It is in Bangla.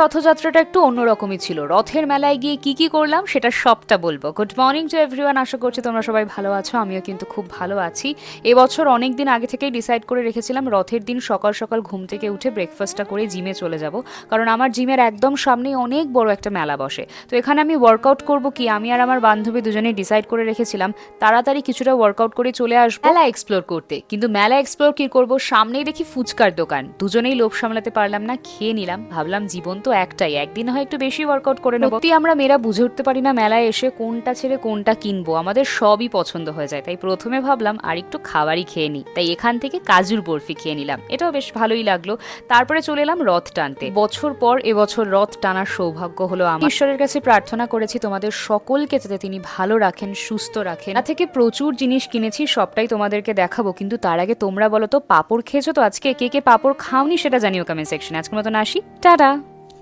রথযাত্রাটা একটু অন্যরকমই ছিল। রথের মেলায় গিয়ে কি কি করলাম সেটা সবটা বলবো। গুড মর্নিং টু এভরিওয়ান, আশা করছি তোমরা সবাই ভালো আছো, আমিও কিন্তু খুব ভালো আছি। এবছর অনেক দিন আগে থেকেই ডিসাইড করে রেখেছিলাম রথের দিন সকাল সকাল ঘুম থেকে উঠে ব্রেকফাস্টটা করে জিমে চলে যাব, কারণ আমার জিমের একদম সামনেই অনেক বড় একটা মেলা বসে। তো এখানে আমি ওয়ার্কআউট করব কি, আমি আর আমার বান্ধবী দুজনেই ডিসাইড করে রেখেছিলাম তাড়াতাড়ি কিছুটা ওয়ার্কআউট করে চলে আসবো মেলা এক্সপ্লোর করতে। কিন্তু মেলা এক্সপ্লোর কি করব, সামনেই দেখি ফুচকার দোকান, দুজনেই লোভ সামলাতে পারলাম না, খেয়ে নিলাম। ভাবলাম জীবন তো একটাই, একদিন হয় একটু বেশি ওয়ার্কআউট করে নেবো। সত্যি আমরা মেয়েরা বুঝে উঠতে পারি না মেলায় এসে কোনটা ছেড়ে কোনটা কিনবো, আমাদের সবই পছন্দ হয়ে যায়। তাই প্রথমে ভাবলাম আর একটু খাবারই খেয়ে নিই, তাই এখান থেকে কাজুর বরফি খেয়ে নিলাম, এটাও বেশ ভালোই লাগলো। তারপরে চলে এলাম রথ টানতে। বছর পর এবছর রথ টানার সৌভাগ্য হলো আমার। ঈশ্বরের কাছে প্রার্থনা করেছি তোমাদের সকলকে যাতে তিনি ভালো রাখেন, সুস্থ রাখেন। না থেকে প্রচুর জিনিস কিনেছি, সবটাই তোমাদেরকে দেখাবো, কিন্তু তার আগে তোমরা বলো তো পাঁপড় খেয়েছো তো আজকে? কে কে পাঁপড় খাওনি সেটা জানিও কমেন্ট সেকশনে। আজকের মতন আসি, টাটা।